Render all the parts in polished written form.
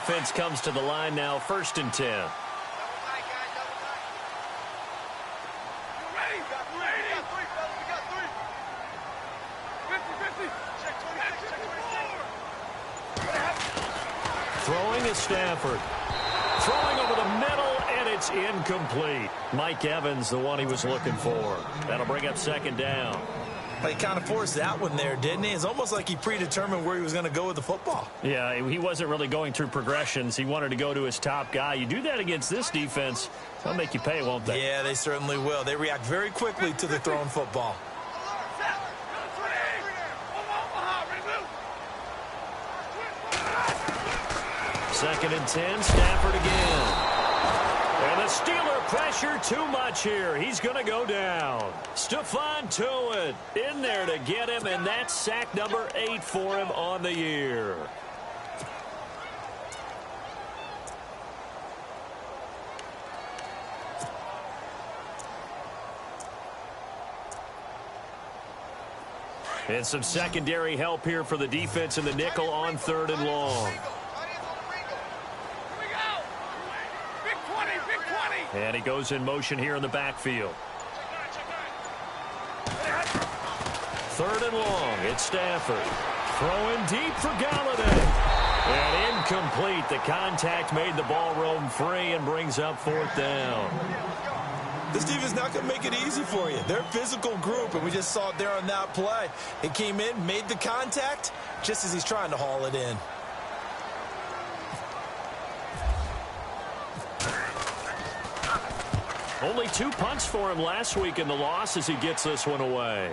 offense comes to the line now, 1st and 10. Throwing is Stafford. Throwing over the middle, and it's incomplete. Mike Evans, the one he was looking for. That'll bring up 2nd down. He kind of forced that one there, didn't he? It's almost like he predetermined where he was going to go with the football. Yeah, he wasn't really going through progressions. He wanted to go to his top guy. You do that against this defense, they'll make you pay, won't they? Yeah, they certainly will. They react very quickly to the thrown football. 2nd and 10, Stafford again. And the Steeler pressure too much here. He's going to go down. Stephon Tuitt in there to get him, and that's sack number 8 for him on the year. And some secondary help here for the defense in the nickel on 3rd and long. And he goes in motion here in the backfield. 3rd and long. It's Stafford. Throwing deep for Galladay. And incomplete. The contact made the ball roam free and brings up 4th down. This defense not going to make it easy for you. They're a physical group, and we just saw it there on that play. It came in, made the contact, just as he's trying to haul it in. Only 2 punts for him last week in the loss as he gets this one away.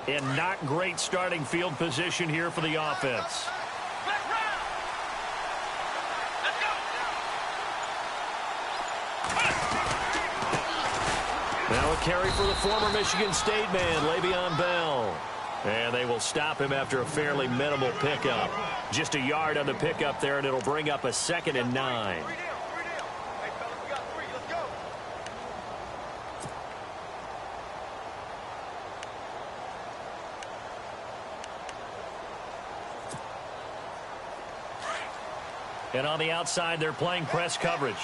And not great starting field position here for the offense. Now a carry for the former Michigan State man, Le'Veon Bell. And they will stop him after a fairly minimal pickup. Just a yard on the pickup there, and it'll bring up a 2nd and 9. And on the outside, they're playing press coverage.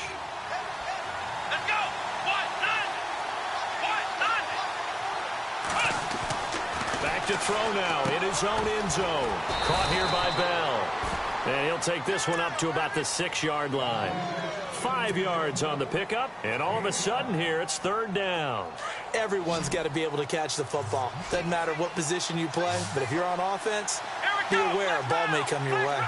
Let's go. Back to throw now in his own end zone. Caught here by Bell. And he'll take this one up to about the 6-yard line. 5 yards on the pickup. And all of a sudden here, it's 3rd down. Everyone's got to be able to catch the football. Doesn't matter what position you play, but if you're on offense, be aware a ball may come your way.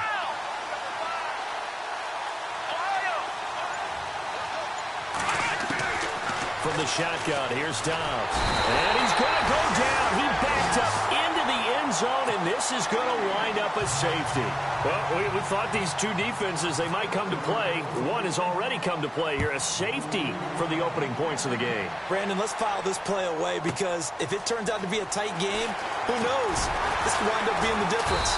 From the shotgun, here's Dobbs. And he's going to go down. He backed up into the end zone, and this is going to wind up a safety. Well, we thought these two defenses, they might come to play. One has already come to play here, a safety for the opening points of the game. Brandon, let's file this play away because if it turns out to be a tight game, who knows? This could wind up being the difference.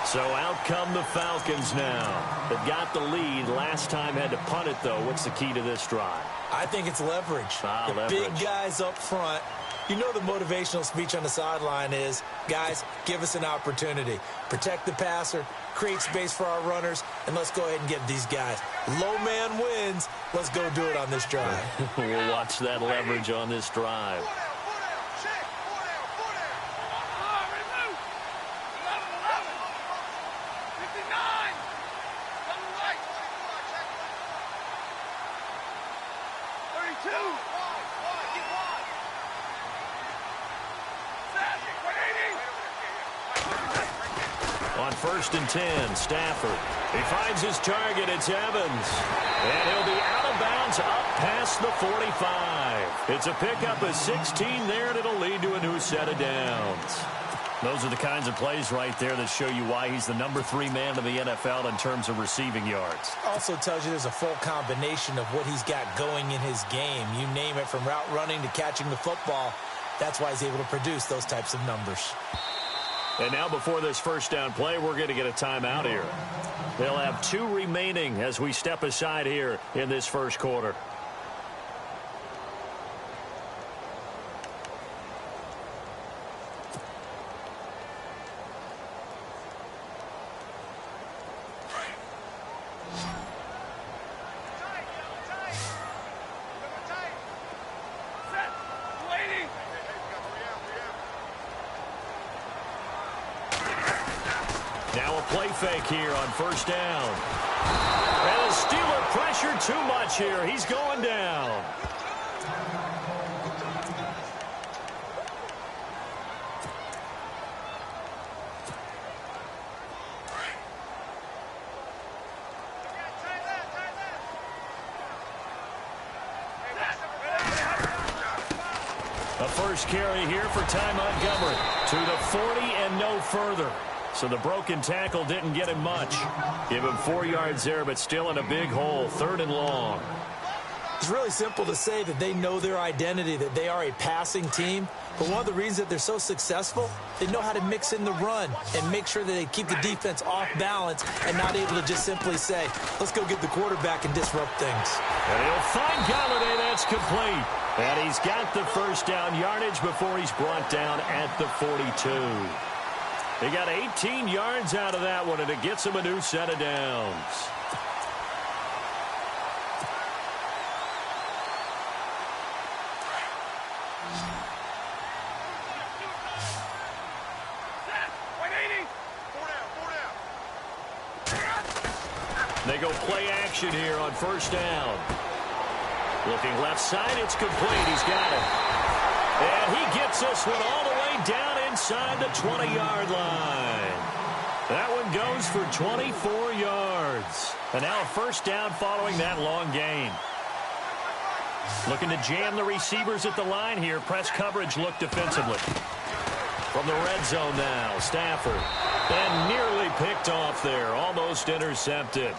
So out come the Falcons now. They got the lead. Last time had to punt it, though. What's the key to this drive? I think it's leverage. Leverage. Big guys up front. You know the motivational speech on the sideline is, guys, give us an opportunity. Protect the passer, create space for our runners, and let's go ahead and get these guys. Low man wins. Let's go do it on this drive. We'll watch that leverage on this drive. On 1st and 10, Stafford. He finds his target. It's Evans. And he'll be out of bounds up past the 45. It's a pickup of 16 there, and it'll lead to a new set of downs. Those are the kinds of plays right there that show you why he's the #3 man in the NFL in terms of receiving yards. Also tells you there's a full combination of what he's got going in his game. You name it, from route running to catching the football. That's why he's able to produce those types of numbers. And now before this first down play, we're going to get a timeout here. They'll have 2 remaining as we step aside here in this first quarter. Now a play fake here on first down. And the Steeler pressure too much here. He's going down. A first carry here for Ty Montgomery to the 40 and no further. So the broken tackle didn't get him much. Give him 4 yards there, but still in a big hole, 3rd and long. It's really simple to say that they know their identity, that they are a passing team. But one of the reasons that they're so successful, they know how to mix in the run and make sure that they keep the defense off balance and not able to just simply say, let's go get the quarterback and disrupt things. And he'll find Galladay. That's complete. And he's got the first down yardage before he's brought down at the 42. He got 18 yards out of that one, and it gets him a new set of downs. They go play action here on first down. Looking left side, it's complete. He's got it. And he gets this one all the way down inside the 20-yard line. That one goes for 24 yards. And now a first down following that long gain. Looking to jam the receivers at the line here. Press coverage look defensively. From the red zone now, Stafford. And nearly picked off there. Almost intercepted.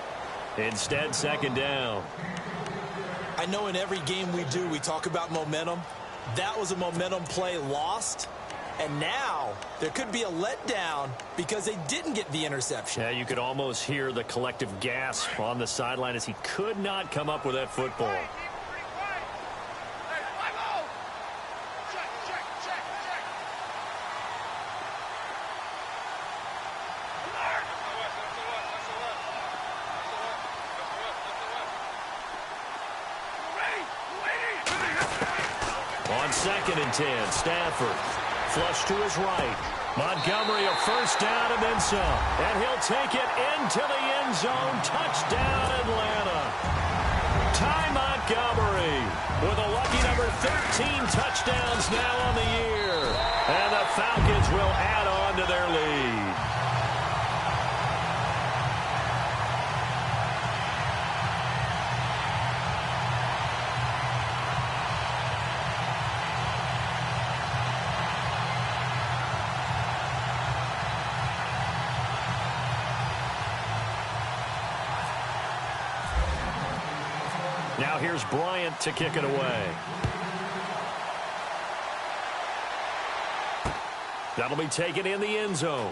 Instead, second down. I know in every game we do, we talk about momentum. That was a momentum play lost. And now there could be a letdown because they didn't get the interception. Yeah, you could almost hear the collective gasp on the sideline as he could not come up with that football. On 2nd and 10, Stafford. Flush to his right. Montgomery a first down and then some. And he'll take it into the end zone. Touchdown, Atlanta. Ty Montgomery with a lucky number 13 touchdowns now on the year. And the Falcons will add on to their lead. Now here's Bryant to kick it away. That'll be taken in the end zone.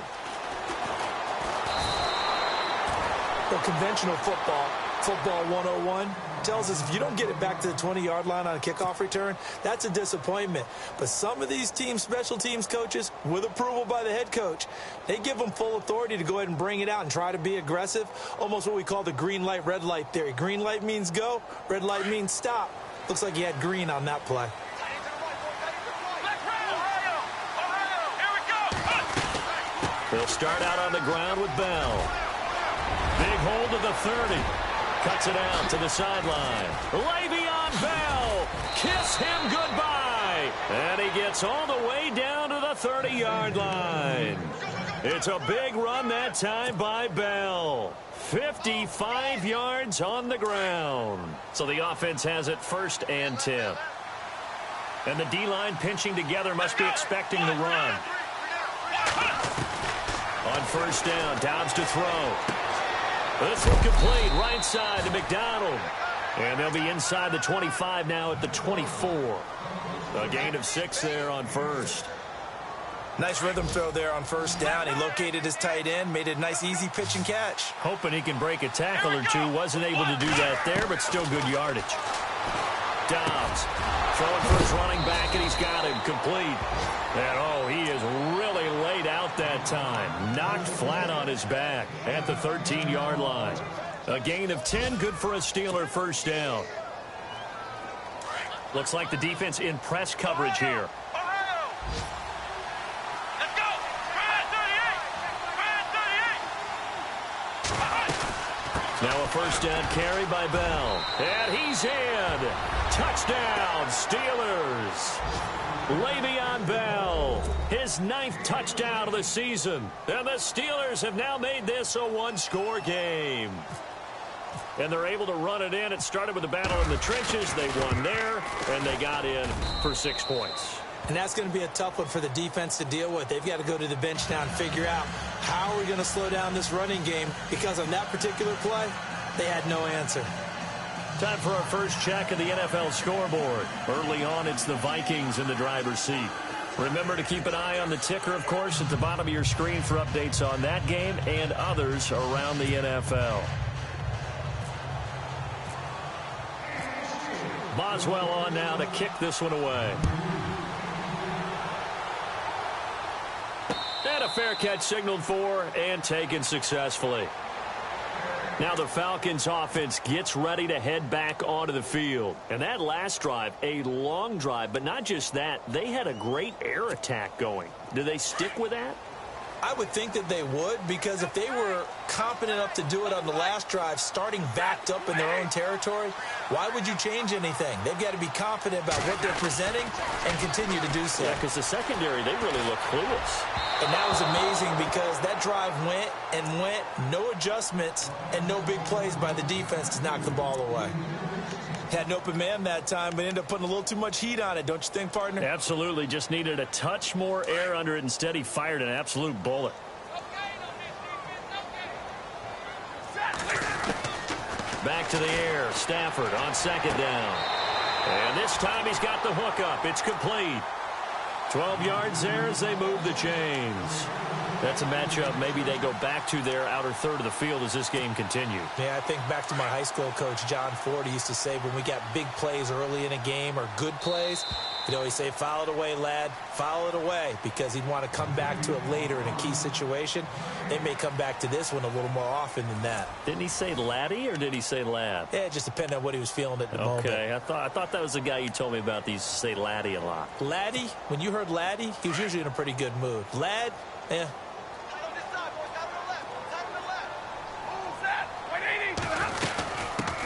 Well, conventional football 101, tells us if you don't get it back to the 20-yard line on a kickoff return, that's a disappointment. But some of these team special teams coaches, with approval by the head coach, they give them full authority to go ahead and bring it out and try to be aggressive, almost what we call the green light, red light theory. Green light means go, red light means stop. Looks like he had green on that play. They'll start out on the ground with Bell. Big hold to the 30. Cuts it out to the sideline. Le'Veon Bell. Kiss him goodbye. And he gets all the way down to the 30-yard line. It's a big run that time by Bell. 55 yards on the ground. So the offense has it 1st and 10. And the D-line pinching together must be expecting the run. On first down, Dobbs to throw. This one complete, right side to McDonald. And they'll be inside the 25 now at the 24. A gain of 6 there on first. Nice rhythm throw there on first down. He located his tight end, made it a nice easy pitch and catch. Hoping he can break a tackle or two. Wasn't able to do that there, but still good yardage. Dobbs throwing for his running back, and he's got him complete. And, he is really laid out that time. Knocked flat on his back at the 13-yard line. A gain of 10, good for a Steeler first down. Looks like the defense in press coverage here. Now a first down carry by Bell. And he's in. Touchdown, Steelers. Le'Veon Bell, his 9th touchdown of the season. And the Steelers have now made this a one-score game. And they're able to run it in. It started with a battle in the trenches. They won there, and they got in for 6 points. And that's going to be a tough one for the defense to deal with. They've got to go to the bench now and figure out how are we going to slow down this running game, because on that particular play, they had no answer. Time for our first check of the NFL scoreboard. Early on, it's the Vikings in the driver's seat. Remember to keep an eye on the ticker, of course, at the bottom of your screen for updates on that game and others around the NFL. Boswell on now to kick this one away. And a fair catch signaled for and taken successfully. Now the Falcons offense gets ready to head back onto the field. And that last drive, a long drive, but not just that, they had a great air attack going. Do they stick with that? I would think that they would, because if they were competent enough to do it on the last drive, starting backed up in their own territory, why would you change anything? They've got to be confident about what they're presenting and continue to do so. Yeah, because the secondary, they really look clueless. And that was amazing, because that drive went and went, no adjustments and no big plays by the defense to knock the ball away. Had an open man that time, but ended up putting a little too much heat on it, don't you think, partner? Absolutely. Just needed a touch more air under it. Instead, he fired an absolute bullet. Back to the air. Stafford on second down. And this time he's got the hook up. It's complete. 12 yards there as they move the chains. That's a matchup maybe they go back to their outer third of the field as this game continues. Yeah, I think back to my high school coach, John Ford. He used to say when we got big plays early in a game or good plays, he'd always say, foul it away, lad, foul it away, because he'd want to come back to it later in a key situation. They may come back to this one a little more often than that. Didn't he say laddie or did he say lad? Yeah, it just depended on what he was feeling at the moment. Okay, I thought that was the guy you told me about. He used to say laddie a lot. Laddie, when you heard laddie, he was usually in a pretty good mood. Lad, yeah.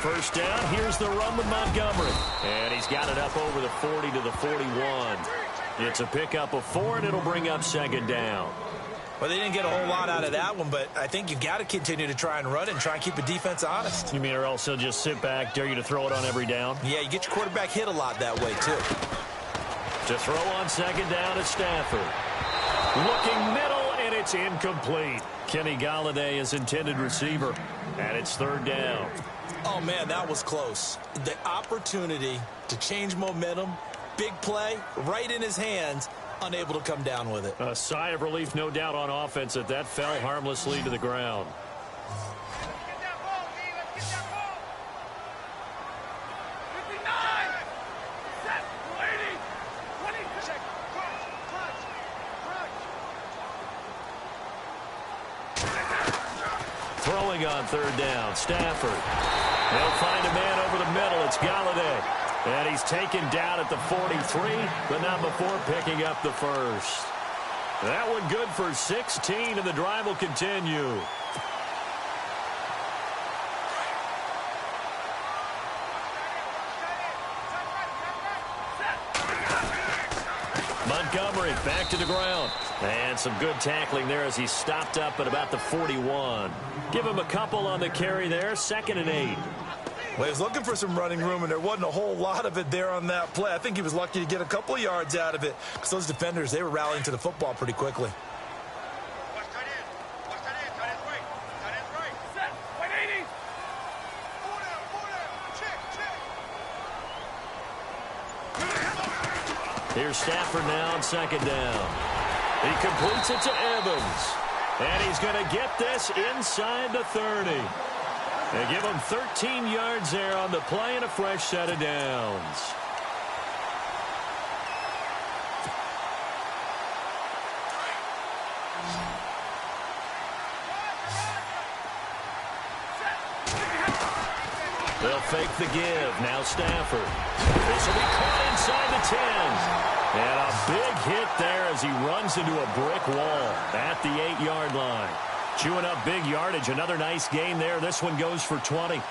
First down, here's the run with Montgomery. And he's got it up over the 40 to the 41. It's a pickup of 4, and it'll bring up second down. Well, they didn't get a whole lot out of that one, but I think you've got to continue to try and run and try and keep the defense honest. You mean or else he'll just sit back, dare you to throw it on every down? Yeah, you get your quarterback hit a lot that way, too. To throw on second down at Stafford. Looking middle, and it's incomplete. Kenny Golladay is intended receiver, and it's third down. Oh, man, that was close. The opportunity to change momentum, big play, right in his hands, unable to come down with it. A sigh of relief, no doubt, on offense that fell harmlessly to the ground. Throwing on third down, Stafford. They'll find a man over the middle. It's Golladay. And he's taken down at the 43, but not before picking up the first. That one good for 16, and the drive will continue. Montgomery back to the ground. And some good tackling there as he stopped up at about the 41. Give him a couple on the carry there, 2nd and 8. Well, he was looking for some running room, and there wasn't a whole lot of it there on that play. I think he was lucky to get a couple of yards out of it because those defenders, they were rallying to the football pretty quickly. Here's Stafford now on second down. He completes it to Evans. And he's going to get this inside the 30. They give him 13 yards there on the play and a fresh set of downs. They'll fake the give. Now Stafford. This will be caught inside the 10. And a big hit there as he runs into a brick wall at the 8-yard line. Chewing up big yardage. Another nice gain there. This one goes for 20.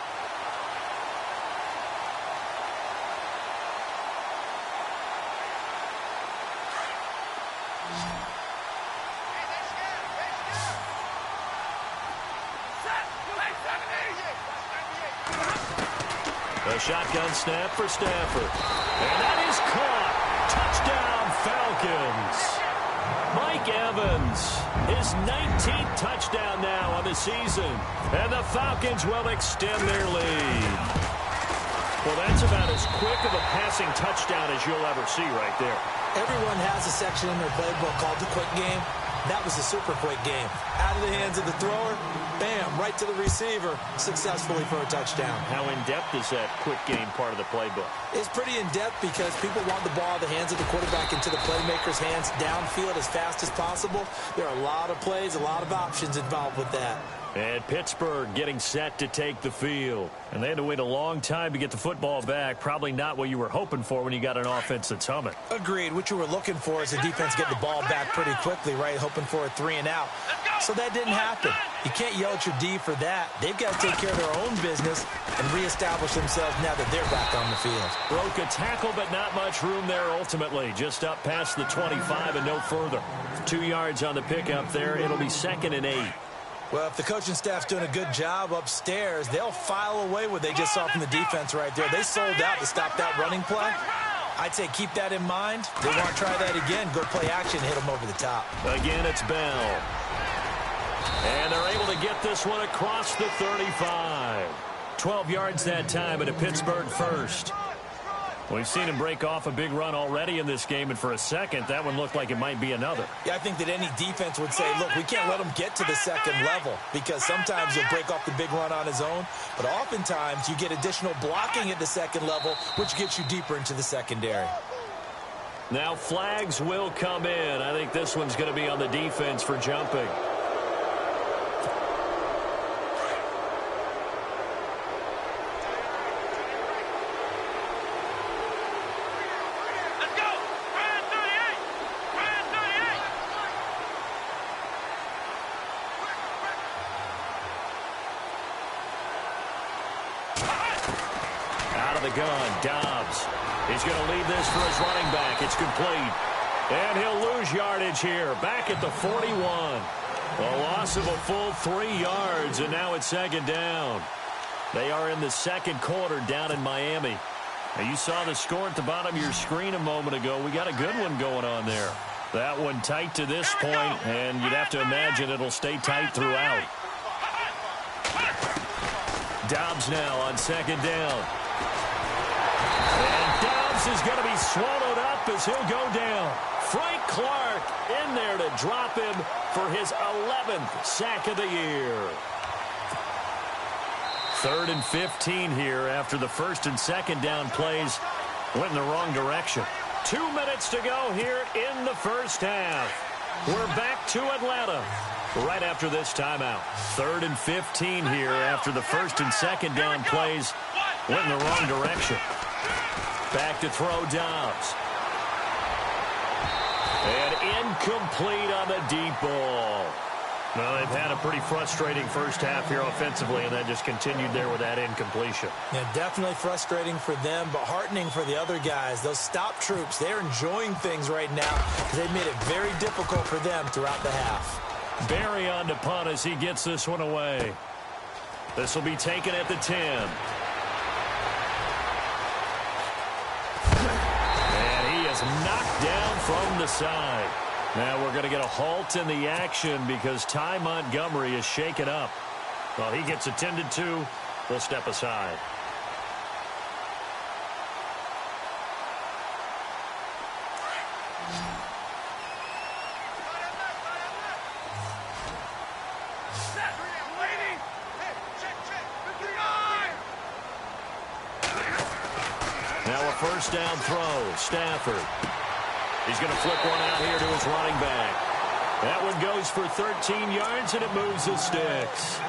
A shotgun snap for Stafford. And that is caught. Touchdown, Falcons. Mike Evans, his 19th touchdown now on the season. And the Falcons will extend their lead. Well, that's about as quick of a passing touchdown as you'll ever see right there. Everyone has a section in their playbook called the quick game. That was a super quick game. Out of the hands of the thrower, bam, right to the receiver, successfully for a touchdown. How in-depth is that quick game part of the playbook? It's pretty in-depth because people want the ball in the hands of the quarterback into the playmaker's hands downfield as fast as possible. There are a lot of plays, a lot of options involved with that. And Pittsburgh getting set to take the field. And they had to wait a long time to get the football back. Probably not what you were hoping for when you got an offense that's humming. Agreed. What you were looking for is the defense getting the ball back pretty quickly, right? Hoping for a 3-and-out. So that didn't happen. You can't yell at your D for that. They've got to take care of their own business and reestablish themselves now that they're back on the field. Broke a tackle, but not much room there ultimately. Just up past the 25 and no further. 2 yards on the pickup there. It'll be 2nd and 8. Well, if the coaching staff's doing a good job upstairs, they'll file away what they just saw from the defense right there. They sold out to stop that running play. I'd say keep that in mind. They want to try that again. Go play action, hit them over the top. Again, it's Bell. And they're able to get this one across the 35. 12 yards that time, and a Pittsburgh first. We've seen him break off a big run already in this game, and for a second, that one looked like it might be another. Yeah, I think that any defense would say, look, we can't let him get to the second level because sometimes he'll break off the big run on his own, but oftentimes you get additional blocking at the second level, which gets you deeper into the secondary. Now flags will come in. I think this one's going to be on the defense for jumping. Gun, Dobbs. He's going to leave this for his running back. It's complete. And he'll lose yardage here. Back at the 41. A loss of a full 3 yards, and now it's 2nd down. They are in the second quarter down in Miami. Now, you saw the score at the bottom of your screen a moment ago. We got a good one going on there. That one tight to this point, and you'd have to imagine it'll stay tight throughout. Dobbs now on 2nd down. And Dobbs is going to be swallowed up as he'll go down. Frank Clark in there to drop him for his 11th sack of the year. 3rd and 15 here after the 1st and 2nd down plays went in the wrong direction. 2 minutes to go here in the first half. We're back to Atlanta right after this timeout. 3rd and 15 here after the 1st and 2nd down plays went in the wrong direction. Back to throw Dobbs. And incomplete on the deep ball. Well, they've had a pretty frustrating first half here offensively, and that just continued there with that incompletion. Yeah, definitely frustrating for them, but heartening for the other guys. Those stop troops, they're enjoying things right now because they've made it very difficult for them throughout the half. Barry on to punt as he gets this one away. This will be taken at the 10. Knocked down from the side. Now we're going to get a halt in the action because Ty Montgomery is shaken up. Well, he gets attended to. We'll step aside. Now a first down throw. Stafford. He's going to flip one out here to his running back. That one goes for 13 yards, and it moves the sticks.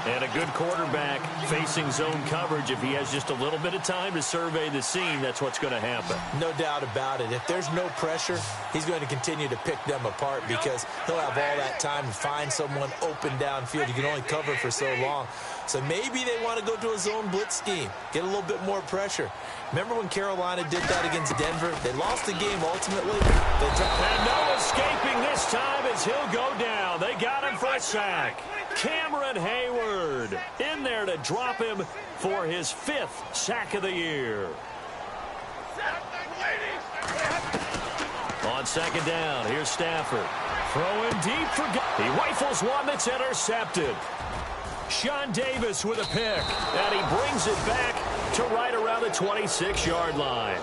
And a good quarterback facing zone coverage. If he has just a little bit of time to survey the scene, that's what's going to happen. No doubt about it. If there's no pressure, he's going to continue to pick them apart because he'll have all that time to find someone open downfield. You can only cover for so long. So maybe they want to go to a zone blitz scheme, get a little bit more pressure. Remember when Carolina did that against Denver? They lost the game ultimately. And no escaping this time as he'll go down. They got him for a sack. Cameron Hayward in there to drop him for his 5th sack of the year. On second down, here's Stafford. Throwing deep for... He rifles one that's intercepted. Sean Davis with a pick, and he brings it back to right around the 26-yard line.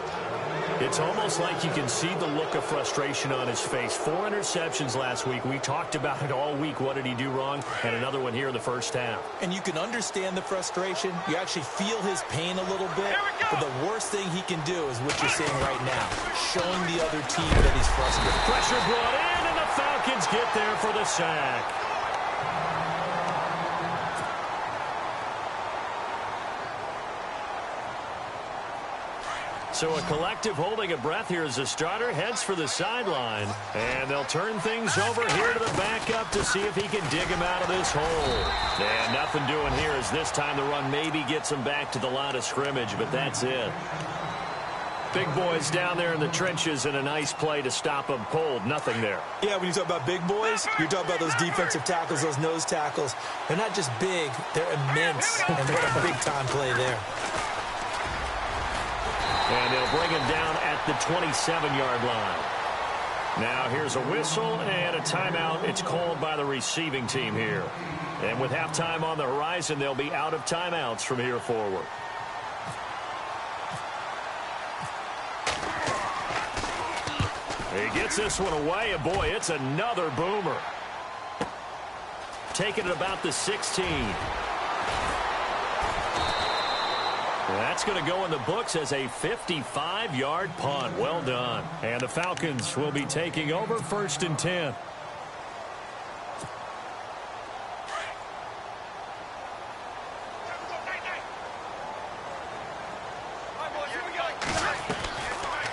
It's almost like you can see the look of frustration on his face. 4 interceptions last week. We talked about it all week. What did he do wrong? And another one here in the first half. And you can understand the frustration. You actually feel his pain a little bit. But the worst thing he can do is what you're seeing right now, showing the other team that he's frustrated. Pressure brought in, and the Falcons get there for the sack. So a collective holding a breath here as the starter heads for the sideline. And they'll turn things over here to the backup to see if he can dig him out of this hole. And nothing doing here as this time the run maybe gets him back to the line of scrimmage, but that's it. Big boys down there in the trenches and a nice play to stop them cold. Nothing there. Yeah, when you talk about big boys, you're talking about those defensive tackles, those nose tackles. They're not just big, they're immense. And what a big-time play there. And they'll bring him down at the 27-yard line. Now here's a whistle and a timeout. It's called by the receiving team here. And with halftime on the horizon, they'll be out of timeouts from here forward. He gets this one away, and boy, it's another boomer. Taking it about the 16. That's going to go in the books as a 55-yard punt. Well done. And the Falcons will be taking over 1st and 10.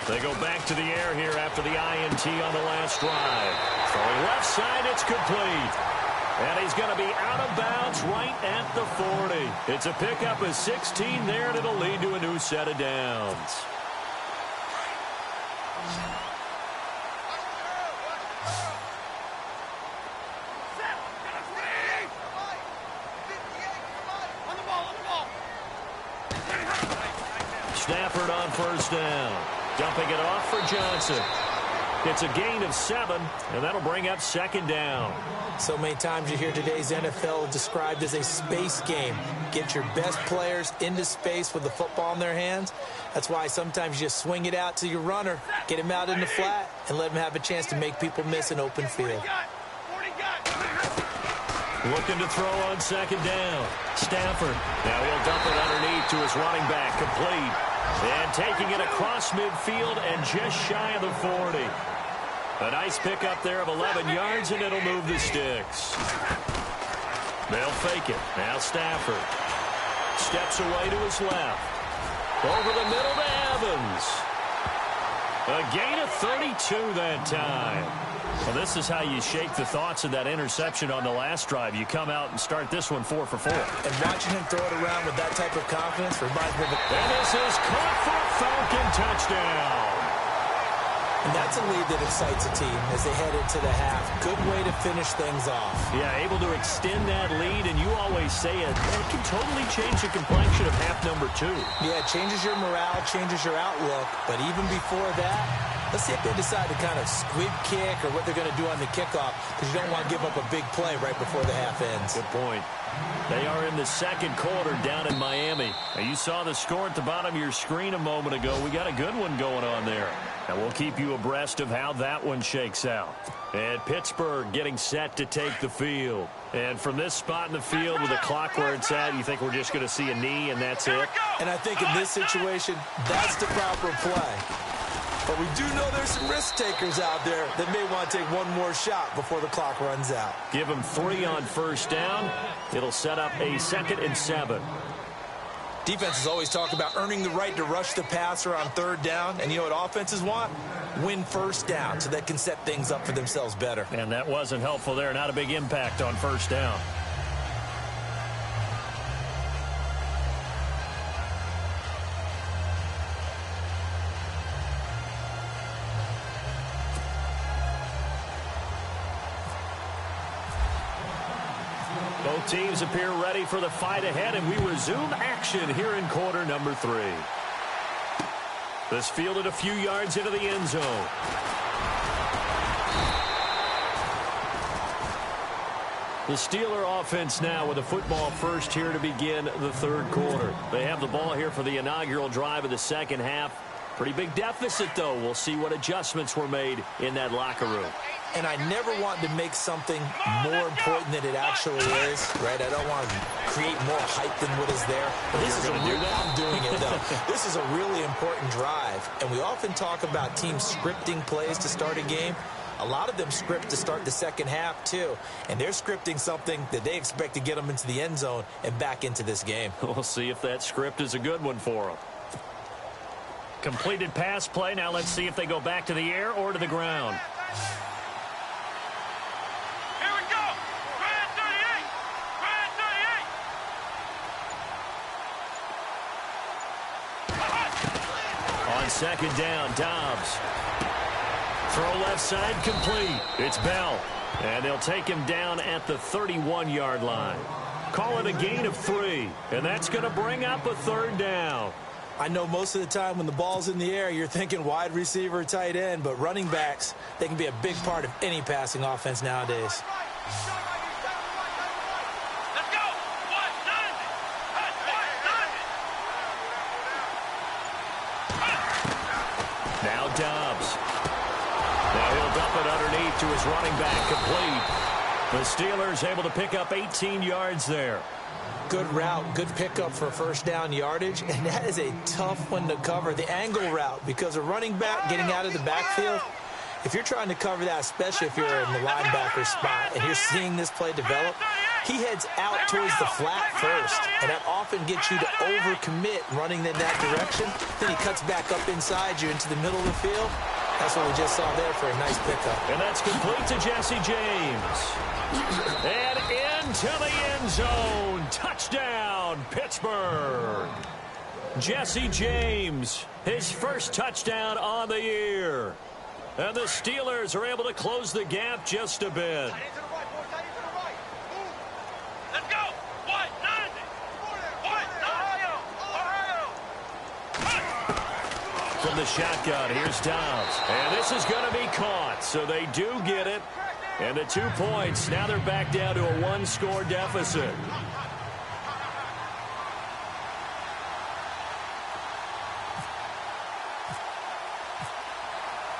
They go back to the air here after the INT on the last drive. Throwing left side, it's complete. And he's going to be out of bounds right at the 40. It's a pickup of 16 there, and it'll lead to a new set of downs. Stafford on first down. Dumping it off for Johnson. It's a gain of 7, and that'll bring up 2nd down. So many times you hear today's NFL described as a space game. Get your best players into space with the football in their hands. That's why sometimes you just swing it out to your runner, get him out in the flat, and let him have a chance to make people miss an open field. Looking to throw on 2nd down. Stafford. Now he'll dump it underneath to his running back. Complete. And taking it across midfield and just shy of the 40. A nice pickup there of 11 yards, and it'll move the sticks. They'll fake it. Now Stafford steps away to his left. Over the middle to Evans. A gain of 32 that time. Well, this is how you shake the thoughts of that interception on the last drive. You come out and start this one 4 for 4. And watching him throw it around with that type of confidence reminds me of And this is caught for a Falcon touchdown. And that's a lead that excites a team as they head into the half. Good way to finish things off. Yeah, able to extend that lead, and you always say it can totally change the complexion of half number 2. Yeah, it changes your morale, changes your outlook, but even before that, Let's see if they decide to kind of squib kick or what they're going to do on the kickoff, because you don't want to give up a big play right before the half ends. Good point. They are in the second quarter down in Miami. Now, you saw the score at the bottom of your screen a moment ago. We got a good one going on there. And we'll keep you abreast of how that one shakes out. And Pittsburgh getting set to take the field. And from this spot in the field with the clock where it's at, you think we're just going to see a knee and that's it? And I think in this situation, that's the proper play. But we do know there's some risk takers out there that may want to take one more shot before the clock runs out. Give them 3 on first down. It'll set up a 2nd and 7. Defenses always talk about earning the right to rush the passer on 3rd down. And you know what offenses want? Win first down so they can set things up for themselves better. And that wasn't helpful there. Not a big impact on first down. Both teams appear ready for the fight ahead, and we resume action here in quarter number 3. This fielded a few yards into the end zone. The Steeler offense now with the football first here to begin the 3rd quarter. They have the ball here for the inaugural drive of the second half. Pretty big deficit, though. We'll see what adjustments were made in that locker room. And I never want to make something more important than it actually is, right? I don't want to create more hype than what is there. But this is I'm doing it, though. This is a really important drive. And we often talk about teams scripting plays to start a game. A lot of them script to start the second half, too. And they're scripting something that they expect to get them into the end zone and back into this game. We'll see if that script is a good one for them. Completed pass play. Now let's see if they go back to the air or to the ground. On 2nd down, Dobbs. Throw left side, complete. It's Bell. And they'll take him down at the 31-yard line. Call it a gain of 3. And that's going to bring up a 3rd down. I know most of the time when the ball's in the air, you're thinking wide receiver, tight end, but running backs, they can be a big part of any passing offense nowadays. Now Dobbs. Now he'll dump it underneath to his running back, complete. The Steelers able to pick up 18 yards there. Good route, good pickup for first down yardage, and that is a tough one to cover. The angle route, because a running back getting out of the backfield, if you're trying to cover that, especially if you're in the linebacker spot and you're seeing this play develop, he heads out towards the flat first, and that often gets you to overcommit running in that direction. Then he cuts back up inside you into the middle of the field. That's what we just saw there for a nice pickup. And that's complete to Jesse James. And into the end zone. Touchdown, Pittsburgh. Jesse James, his first touchdown on the year. And the Steelers are able to close the gap just a bit. Let's go. What? From the shotgun, here's Dobbs. And this is going to be caught, so they do get it. And the 2 points, now they're back down to a 1-score deficit.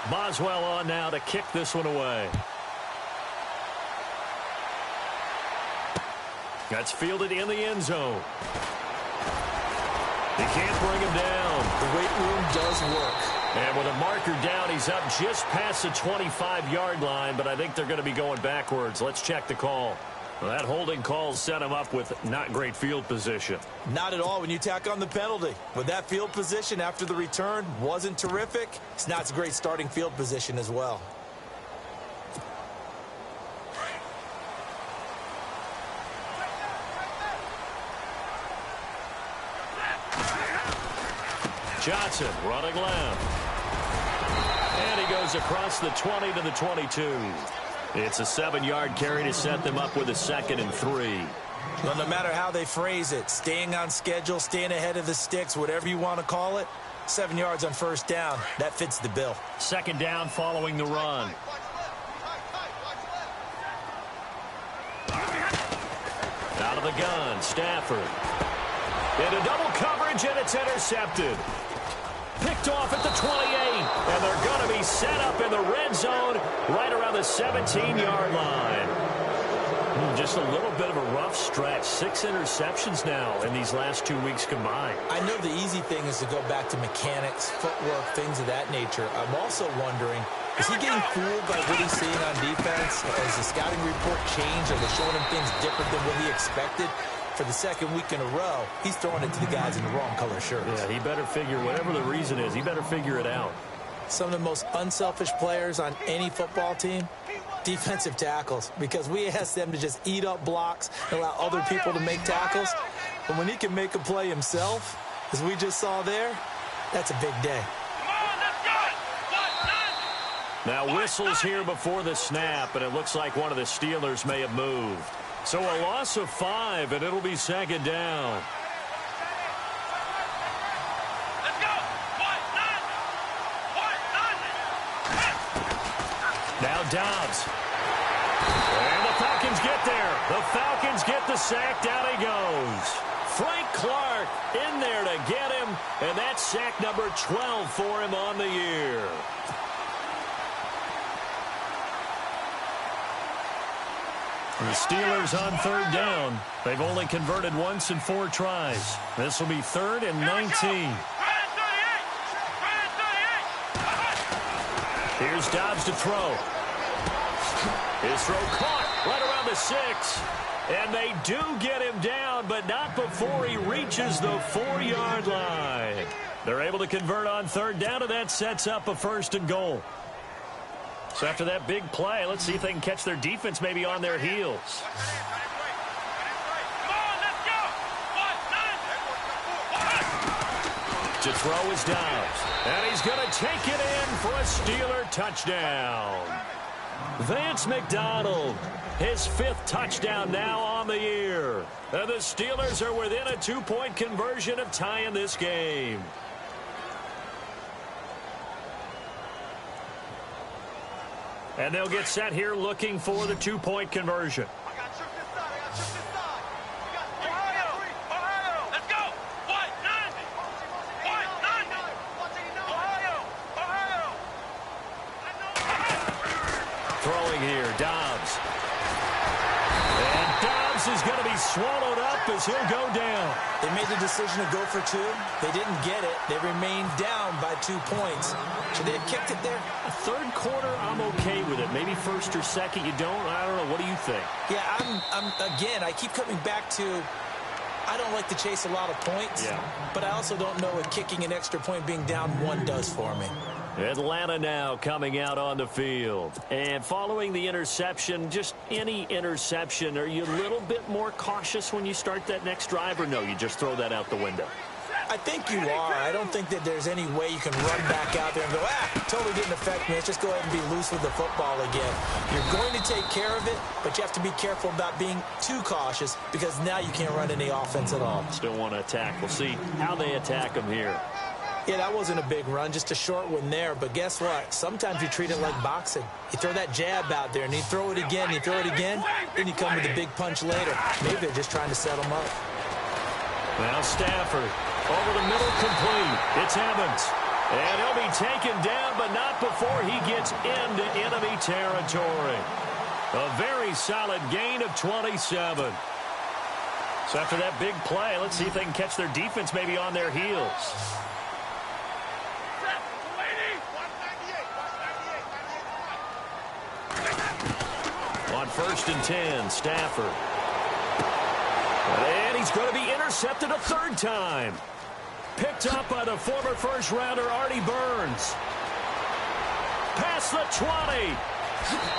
Boswell on now to kick this one away. That's fielded in the end zone. He can't bring him down. The weight room does work. And with a marker down, he's up just past the 25-yard line, but I think they're going to be going backwards. Let's check the call. Well, that holding call set him up with not great field position. Not at all when you tack on the penalty. But that field position after the return wasn't terrific. It's not a great starting field position as well. Johnson running left. And he goes across the 20 to the 22. It's a 7-yard carry to set them up with a 2nd and 3. Well, no matter how they phrase it, staying on schedule, staying ahead of the sticks, whatever you want to call it, 7 yards on first down. That fits the bill. Second down following the run. Out of the gun, Stafford. Into double coverage, and it's intercepted. Picked off at the 28, and they're going to be set up in the red zone right around the 17-yard line. Just a little bit of a rough stretch. 6 interceptions now in these last 2 weeks combined. I know the easy thing is to go back to mechanics, footwork, things of that nature. I'm also wondering, is he getting fooled by what he's seeing on defense? Has the scouting report changed? Are they showing him things different than what he expected? For the second week in a row, he's throwing it to the guys in the wrong color shirts. Yeah, he better figure, whatever the reason is, he better figure it out. Some of the most unselfish players on any football team, defensive tackles, because we ask them to just eat up blocks and allow other people to make tackles. But when he can make a play himself, as we just saw there, that's a big day. Now whistles here before the snap, and it looks like one of the Steelers may have moved. So a loss of 5, and it'll be second down. Let's go. Now Dobbs. And the Falcons get there. The Falcons get the sack. Down he goes. Frank Clark in there to get him, and that's sack number 12 for him on the year. The Steelers on third down. They've only converted once in 4 tries. This will be 3rd and 19. Here's Dobbs to throw. His throw caught right around the 6. And they do get him down, but not before he reaches the 4-yard line. They're able to convert on third down, and that sets up a 1st and goal. So after that big play, let's see if they can catch their defense maybe on their heels. To throw is Dobbs. And he's going to take it in for a Steeler touchdown. Vance McDonald, his 5th touchdown now on the year. And the Steelers are within a 2-point conversion of tying this game. And they'll get set here looking for the 2-point conversion. Let's go. Throwing here, Dobbs. And Dobbs is going to be swallowed up as he'll go down. They made the decision to go for 2. They didn't get it. They remained down by 2 points. Should they have kicked it there? A third quarter, I'm okay with it. Maybe 1st or 2nd, you don't. I don't know. What do you think? Yeah, again, I keep coming back to, I don't like to chase a lot of points. Yeah. But I also don't know what kicking an extra point being down 1 does for me. Atlanta now coming out on the field. And following the interception, just any interception, are you a little bit more cautious when you start that next drive, or no, you just throw that out the window? I think you are. I don't think that there's any way you can run back out there and go, totally didn't affect me. Let's just go ahead and be loose with the football again. You're going to take care of it, but you have to be careful about being too cautious because now you can't run any offense at all. Still want to attack. We'll see how they attack them here. Yeah, that wasn't a big run, just a short one there. But guess what? Sometimes you treat it like boxing. You throw that jab out there, and you throw it again, and you throw it again, then you come with a big punch later. Maybe they're just trying to set them up. Now Stafford, over the middle, complete. It's Evans. And he'll be taken down, but not before he gets into enemy territory. A very solid gain of 27. So after that big play, let's see if they can catch their defense maybe on their heels. On 1st and 10, Stafford. And he's going to be intercepted a 3rd time. Picked up by the former first-rounder Artie Burns. Past the 20.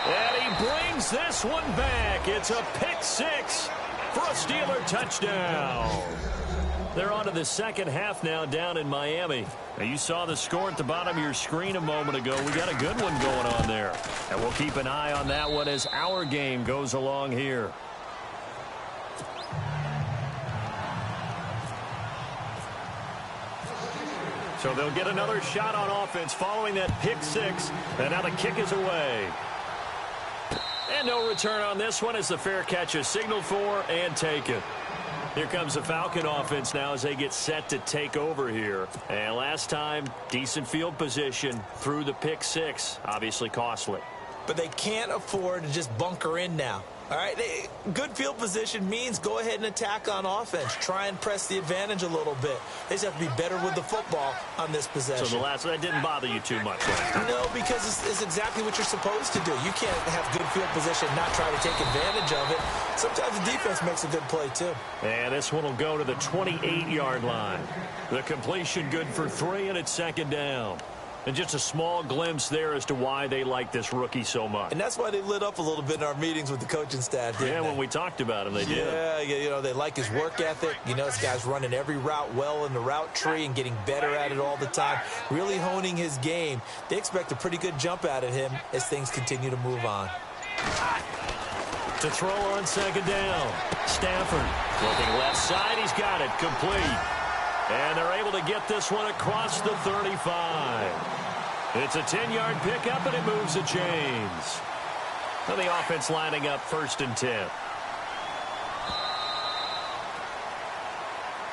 And he brings this one back. It's a pick 6 for a Steeler touchdown. They're on to the second half now down in Miami. Now, you saw the score at the bottom of your screen a moment ago. We got a good one going on there. And we'll keep an eye on that one as our game goes along here. So they'll get another shot on offense following that pick six. And now the kick is away. And no return on this one as the fair catch is signaled for and taken. Here comes the Falcon offense now as they get set to take over here. And last time, decent field position through the pick six. Obviously costly. But they can't afford to just bunker in now. All right, good field position means go ahead and attack on offense. Try and press the advantage a little bit. They just have to be better with the football on this possession. So that didn't bother you too much last time? No, because it's exactly what you're supposed to do. You can't have good field position and not try to take advantage of it. Sometimes the defense makes a good play, too. And this one will go to the 28-yard line. The completion good for 3, and it's second down. And just a small glimpse there as to why they like this rookie so much. And that's why they lit up a little bit in our meetings with the coaching staff, didn't they? When we talked about him, they did. Yeah, you know, they like his work ethic. You know, this guy's running every route well in the route tree and getting better at it all the time, really honing his game. They expect a pretty good jump out of him as things continue to move on. To throw on second down, Stafford looking left side. He's got it complete. And they're able to get this one across the 35. It's a 10-yard pickup, and it moves the chains. And the offense lining up 1st and 10.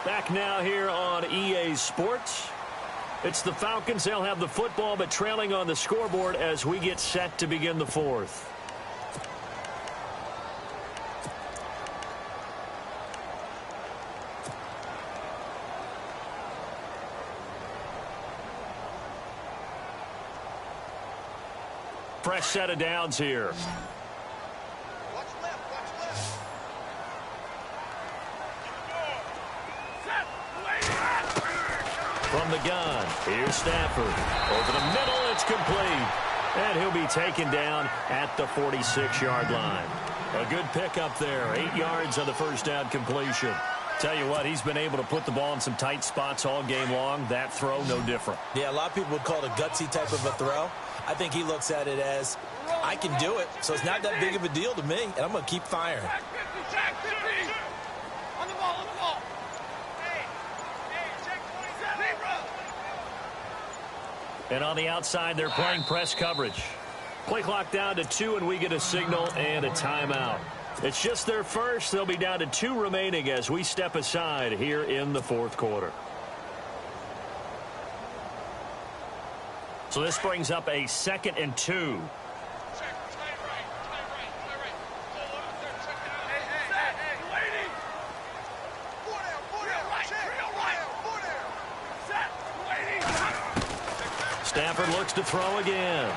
Back now here on EA Sports. It's the Falcons. They'll have the football, but trailing on the scoreboard as we get set to begin the 4th. Fresh set of downs here. Watch left. From the gun, here's Stafford. Over the middle, it's complete. And he'll be taken down at the 46-yard line. A good pickup there. 8 yards on the first down completion. Tell you what, he's been able to put the ball in some tight spots all game long. That throw, no different. Yeah, a lot of people would call it a gutsy type of a throw. I think he looks at it as, I can do it, so it's not that big of a deal to me, and I'm going to keep firing. On the ball. Hey, check 27. And on the outside, they're playing press coverage. Play clock down to 2, and we get a signal and a timeout. It's just their first. They'll be down to 2 remaining as we step aside here in the 4th quarter. So this brings up a 2nd and 2. Stafford looks to throw again.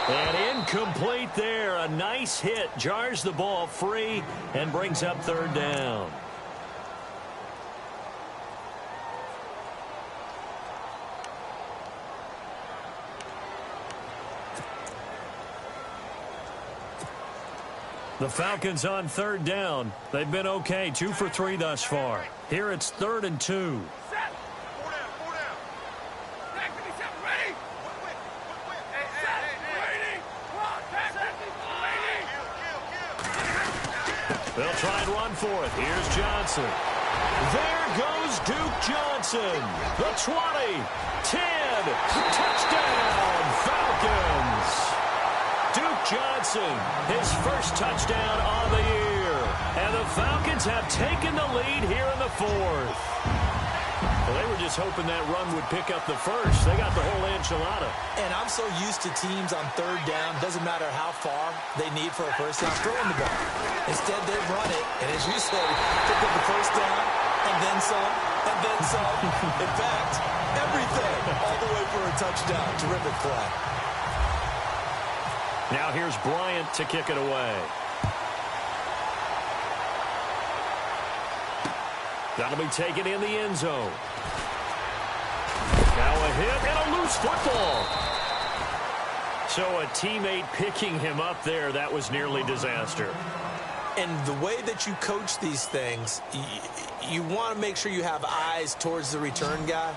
And incomplete there. A nice hit. Jars the ball free and brings up 3rd down. The Falcons on 3rd down. They've been okay. 2 for 3 thus far. Here it's 3rd and 2. They'll try and run for it. Here's Johnson. There goes Duke Johnson. The 20, 10, touchdown, Falcons. Duke Johnson, his first touchdown on the year. And the Falcons have taken the lead here in the 4th. Well, they were just hoping that run would pick up the first. They got the whole enchilada. And I'm so used to teams on 3rd down, doesn't matter how far they need for a first down, throwing the ball. Instead, they run it, and as you said, pick up the first down, and then some, and then some. In fact, everything, all the way for a touchdown. Terrific play. Now here's Bryant to kick it away. That'll be taken in the end zone. Now a hit and a loose football. So a teammate picking him up there, that was nearly disaster. And the way that you coach these things, you want to make sure you have eyes towards the return guy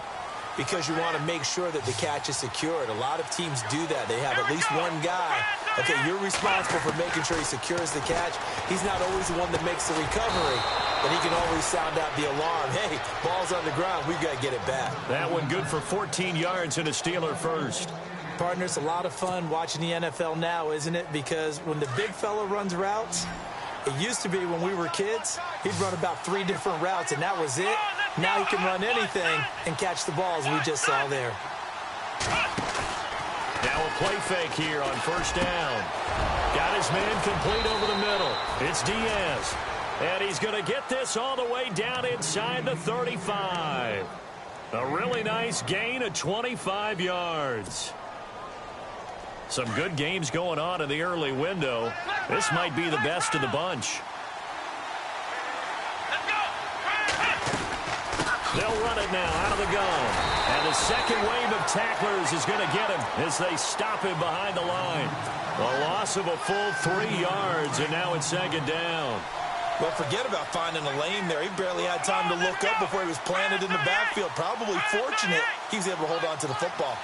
because you want to make sure that the catch is secured. A lot of teams do that. They have at least one guy. Okay, you're responsible for making sure he secures the catch. He's not always the one that makes the recovery. but he can always sound out the alarm. Hey, ball's on the ground. We've got to get it back. That one good for 14 yards and a Steeler first. Partner, it's a lot of fun watching the NFL now, isn't it? Because when the big fella runs routes, it used to be when we were kids, he'd run about 3 different routes, and that was it. Now he can run anything and catch the balls we just saw there. Now a play fake here on first down. Got his man complete over the middle. It's Diaz. And he's going to get this all the way down inside the 35. A really nice gain of 25 yards. Some good games going on in the early window. This might be the best of the bunch. They'll run it now out of the gun. And the second wave of tacklers is going to get him as they stop him behind the line. A loss of a full 3 yards, and now it's second down. Well, forget about finding a lane there. He barely had time to look up before he was planted in the backfield. Probably fortunate he was able to hold on to the football.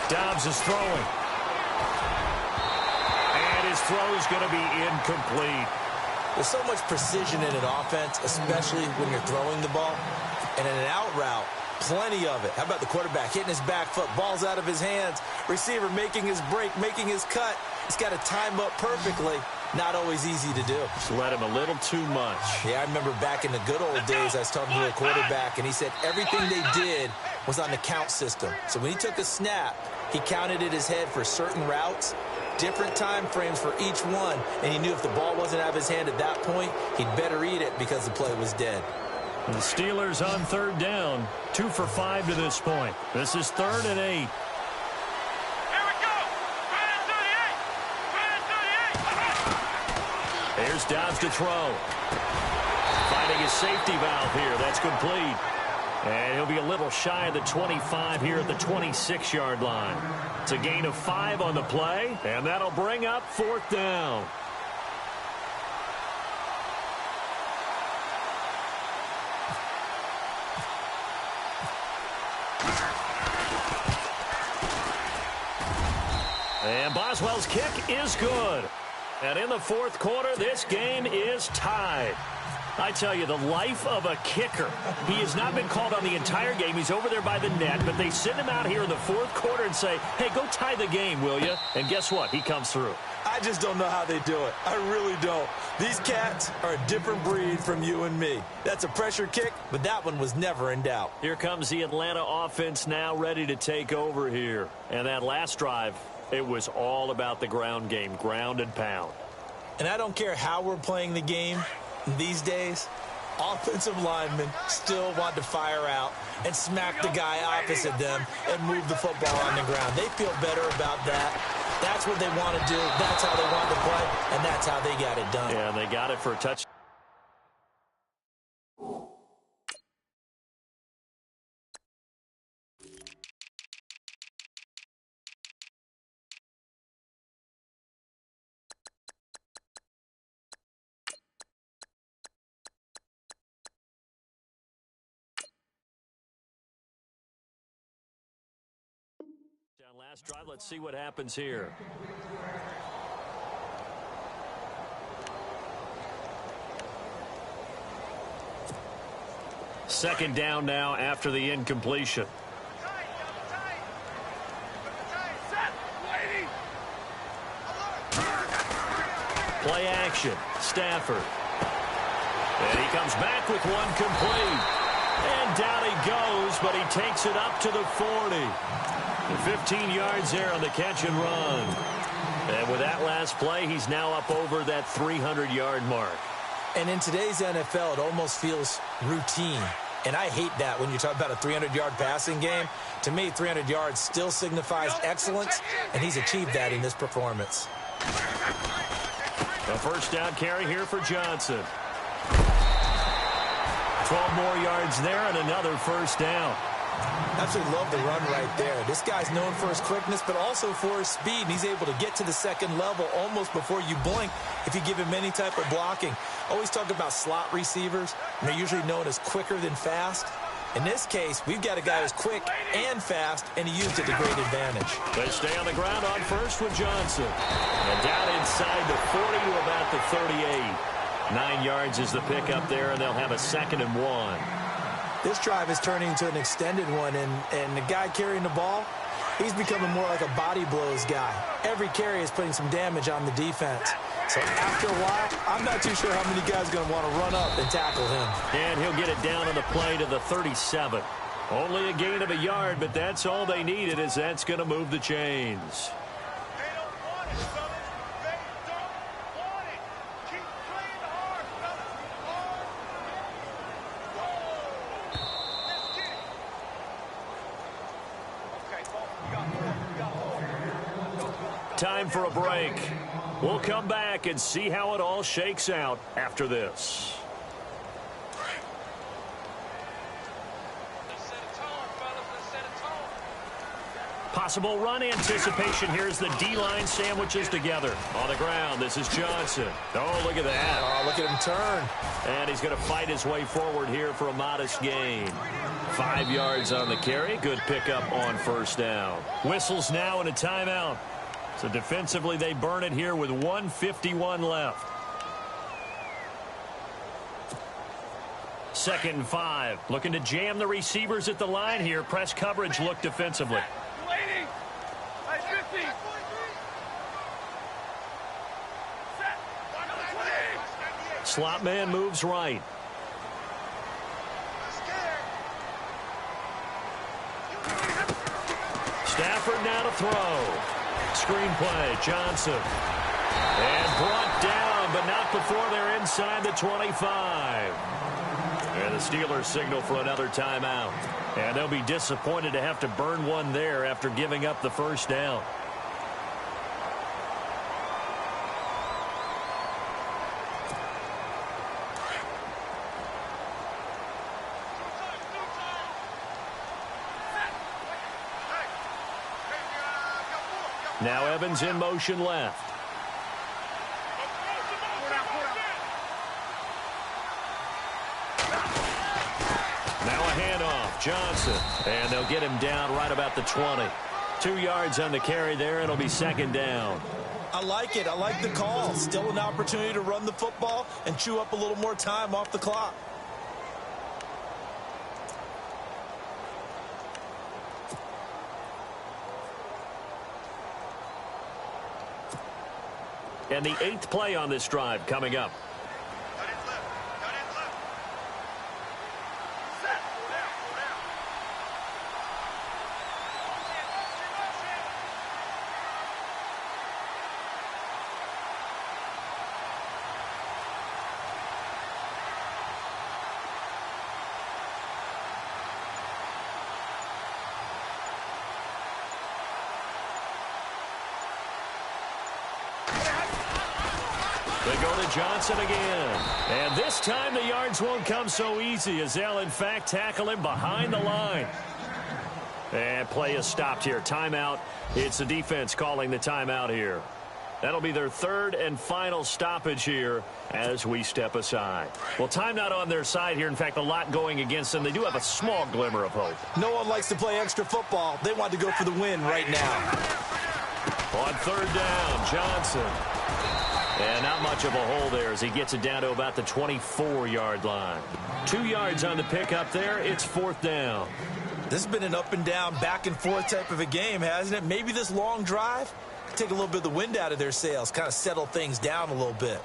Dobbs is throwing. And his throw's going to be incomplete. There's so much precision in an offense, especially when you're throwing the ball. And in an out route, plenty of it. How about the quarterback hitting his back foot, ball's out of his hands, receiver making his break, making his cut. He's got to time up perfectly. Not always easy to do. Just let him a little too much. Yeah, I remember back in the good old days, I was talking to a quarterback, and he said everything they did was on the count system. So when he took a snap, he counted in his head for certain routes, different time frames for each one, and he knew if the ball wasn't out of his hand at that point, he'd better eat it because the play was dead. And the Steelers on third down, 2 for 5 to this point. This is 3rd and 8. Here's Dobbs to throw. Finding his safety valve here. That's complete. And he'll be a little shy of the 25 here at the 26-yard line. It's a gain of 5 on the play, and that'll bring up 4th down. And Boswell's kick is good. And in the 4th quarter, this game is tied. I tell you, the life of a kicker. He has not been called on the entire game. He's over there by the net, but they send him out here in the 4th quarter and say, hey, go tie the game, will you? And guess what? He comes through. I just don't know how they do it. I really don't. These cats are a different breed from you and me. That's a pressure kick, but that one was never in doubt. Here comes the Atlanta offense now ready to take over here. And that last drive, it was all about the ground game, ground and pound. And I don't care how we're playing the game these days, offensive linemen still want to fire out and smack the guy opposite them and move the football on the ground. They feel better about that. That's what they want to do. That's how they want to play, and that's how they got it done. Yeah, they got it for a touchdown. Last drive, let's see what happens here. Second down now after the incompletion. Play action. Stafford. And he comes back with one complete. And down he goes, but he takes it up to the 40. 15 yards there on the catch and run. And with that last play, he's now up over that 300-yard mark. And in today's NFL, it almost feels routine. And I hate that when you talk about a 300-yard passing game. To me, 300 yards still signifies excellence, and he's achieved that in this performance. A first down carry here for Johnson. 12 more yards there and another first down. Absolutely love the run right there. This guy's known for his quickness, but also for his speed. And he's able to get to the second level almost before you blink if you give him any type of blocking. Always talk about slot receivers, and they're usually known as quicker than fast. In this case, we've got a guy who's quick and fast, and he used it to great advantage. They stay on the ground on first with Johnson. And down inside the 40 to about the 38. 9 yards is the pickup there, and they'll have a 2nd and 1. This drive is turning into an extended one, and the guy carrying the ball, he's becoming more like a body blows guy. Every carry is putting some damage on the defense. So after a while, I'm not too sure how many guys are going to want to run up and tackle him. And he'll get it down on the play to the 37. Only a gain of a yard, but that's all they needed, as that's going to move the chains. They don't want it, fellas. They don't want it. Keep playing hard, fellas. Hard. Whoa. Let's get it. Okay, folks, we got more. Time for a break. We'll come back and see how it all shakes out after this. Let's set a tone, fellas. Let's set a tone. Possible run anticipation. Here's the D-line sandwiches together. On the ground, this is Johnson. Oh, look at that. Oh, look at him turn. And he's going to fight his way forward here for a modest gain. 5 yards on the carry. Good pickup on 1st down. Whistles now and a timeout. So defensively, they burn it here with 1:51 left. 2nd and 5. Looking to jam the receivers at the line here. Press coverage look defensively. Waiting. Hey, 50. Set. Slot man moves right. Stafford now to throw. Screenplay, Johnson. And brought down, but not before they're inside the 25. And the Steelers signal for another timeout. And they'll be disappointed to have to burn one there after giving up the 1st down. Now Evans in motion left. Now a handoff, Johnson. And they'll get him down right about the 20. 2 yards on the carry there. It'll be 2nd down. I like it. I like the call. Still an opportunity to run the football and chew up a little more time off the clock. And the 8th play on this drive coming up. Cut it left. Cut it left. Set. Go down. Go down. They go to Johnson again. And this time the yards won't come so easy, as they'll in fact tackle him behind the line. And play is stopped here. Timeout. It's the defense calling the timeout here. That'll be their 3rd and final stoppage here as we step aside. Well, time not on their side here. In fact, a lot going against them. They do have a small glimmer of hope. No one likes to play extra football. They want to go for the win right now. On 3rd down, Johnson. And not much of a hole there as he gets it down to about the 24-yard line. 2 yards on the pickup there. It's 4th down. This has been an up and down, back and forth type of a game, hasn't it? Maybe this long drive take a little bit of the wind out of their sails, kind of settle things down a little bit.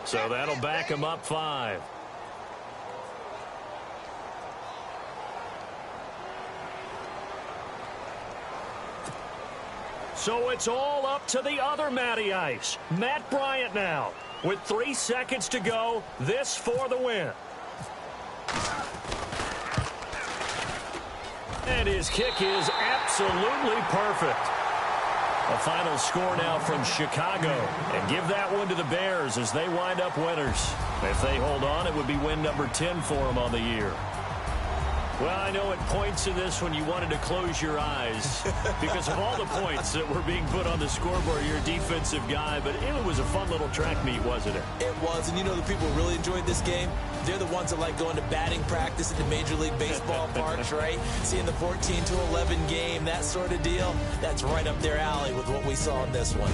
So that'll back him up 5. So it's all up to the other Matty Ice. Matt Bryant now. With 3 seconds to go, this for the win. And his kick is absolutely perfect. A final score now from Chicago. And give that one to the Bears as they wind up winners. If they hold on, it would be win number 10 for them on the year. Well, I know at points in this one you wanted to close your eyes because of all the points that were being put on the scoreboard. You're a defensive guy, but it was a fun little track meet, wasn't it? It was, and you know the people who really enjoyed this game? They're the ones that like going to batting practice at the Major League Baseball parks, right? Seeing the 14-11 game, that sort of deal, that's right up their alley with what we saw in this one.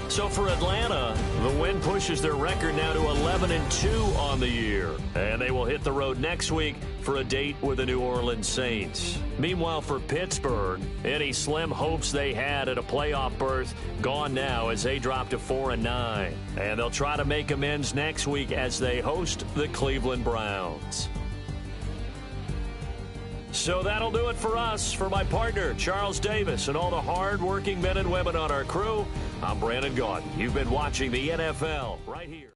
So for Atlanta, the win pushes their record now to 11-2 on the year. And they will hit the road next week for a date with the New Orleans Saints. Meanwhile, for Pittsburgh, any slim hopes they had at a playoff berth gone now as they drop to 4-9. And they'll try to make amends next week as they host the Cleveland Browns. So that'll do it for us. For my partner, Charles Davis, and all the hard-working men and women on our crew, I'm Brandon Gaudin. You've been watching the NFL right here.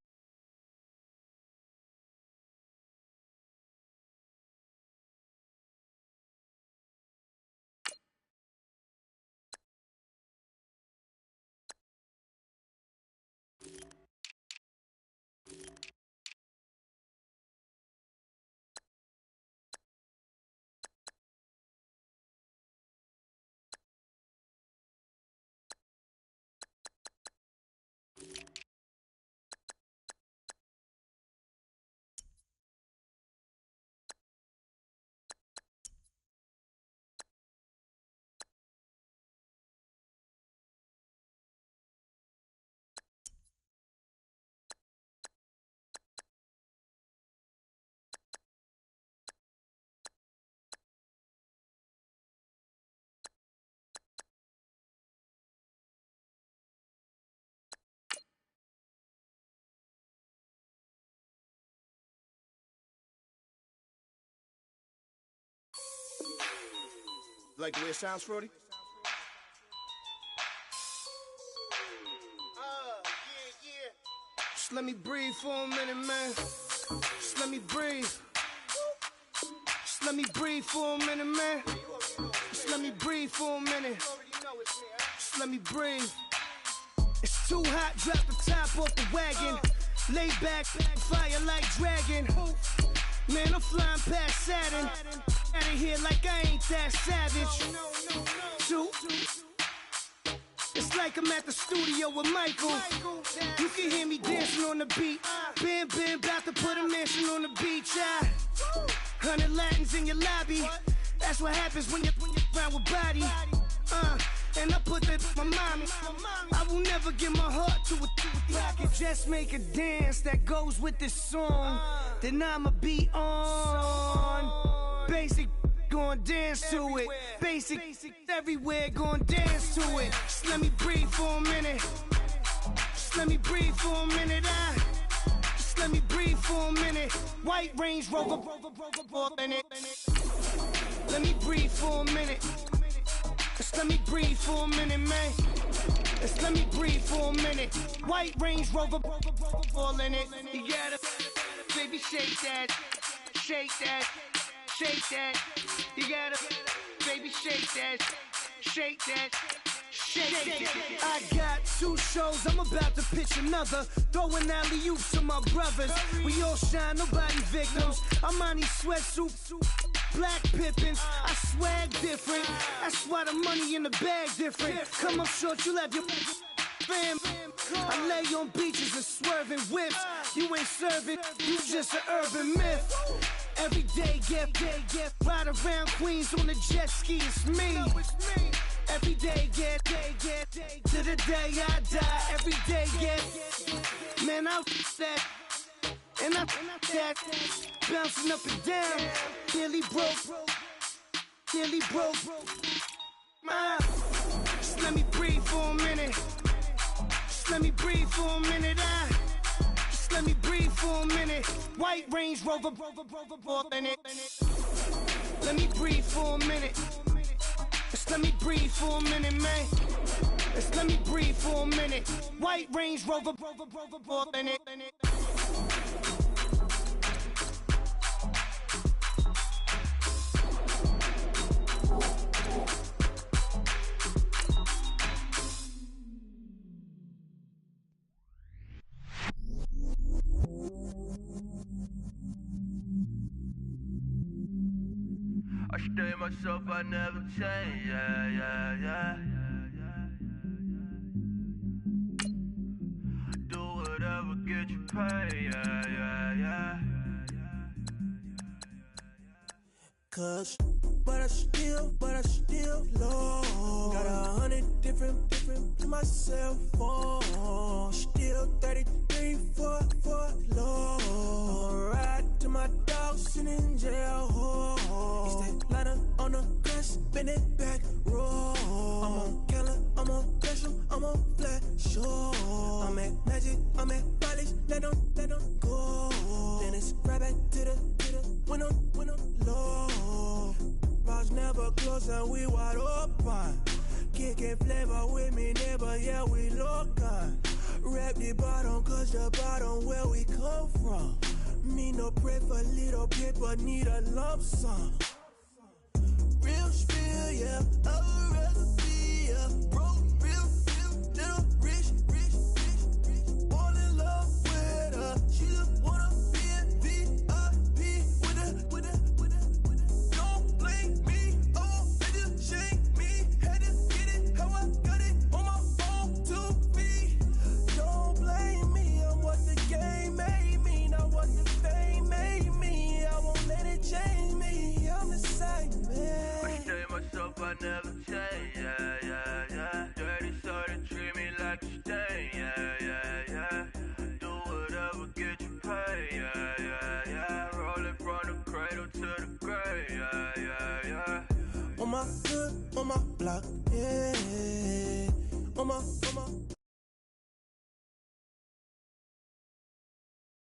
Like the way it sounds, Frody? Yeah. Just let me breathe for a minute, man. Just let me breathe. Just let me breathe for a minute, man. Just let me breathe for a minute. Just let me breathe. It's too hot, drop the top off the wagon. Lay back, fire like dragon. Man, I'm flying past Saturn. Out of here like I ain't that savage. It's like I'm at the studio with Michael. You can hear me dancing on the beat. Bam, about to put a mansion on the beach. 100 Latins in your lobby. That's what happens when you're around with body. And I put that my mommy. I will never give my heart to it. I can just make a dance that goes with this song. Then I'ma be on. Basic, gon' dance to it. Basic, everywhere, gon' dance to it. Just let me breathe for a minute. Just let me breathe for a minute. Just let me breathe for a minute. White Range Rover, in it. Let me breathe for a minute. Just let me breathe for a minute, man. Just let me breathe for a minute. White Range Rover, in it. You gotta, baby, shake that, shake that. Shake that, you gotta, baby, shake that, shake that, shake that. I got 2 shows, I'm about to pitch another. Throwing alley-oops to my brothers. We all shine, nobody victims. I'm on these sweatsuits, black Pippins. I swag different, that's why the money in the bag different. Come up short, you'll have your fam. I lay on beaches and swerving whips. You ain't serving, you just an urban myth. Every day, get ride around Queens on a jet ski, it's me. Every day, get to the day I die. Every day, get, man, I that, and I that, bouncing up and down, nearly broke. Just let me breathe for a minute. Just let me breathe for a minute. Just let me breathe for a minute. White Range Rover, in it. Let me breathe for a minute. Just let me breathe for a minute, man. Just let me breathe for a minute. White Range Rover, in it. stay myself, I never change, yeah. Do whatever, get you paid, yeah. Cause, but I still low. Got 100 different in my cell phone. Still 33 for low. I'ma ride to my dog sitting in jail. He stay lighter on the grass, spin it back, roll. I'm on Keller, I'm on Gresham, I'm on Flat Shore. I'm at Magic, I'm at Polish, let them go. Then it's right back to the when I'm low. Bars never close and we wide open. Kicking flavor with me, neighbor, yeah, we local. Rap the bottom, cause the bottom where we come from. Me no pray for little paper, need a lump sum. Real spill, yeah, I would rather be, yeah. Broke, real, little rich. Fall in love with her, she just wanna be in VIP with her. Don't blame me, oh, they just shake me. Had to get it, how I got it, on my phone to me. Don't blame me, I'm what the game made me, not what the fame made me. I won't let it change me, I'm the same, man. I stay myself, I never change, yeah. Dirty soul, they treat me like a stain, yeah. Do whatever, get you paid, yeah. Rolling from the cradle to the grave, yeah. On my hood, on my block, yeah. On my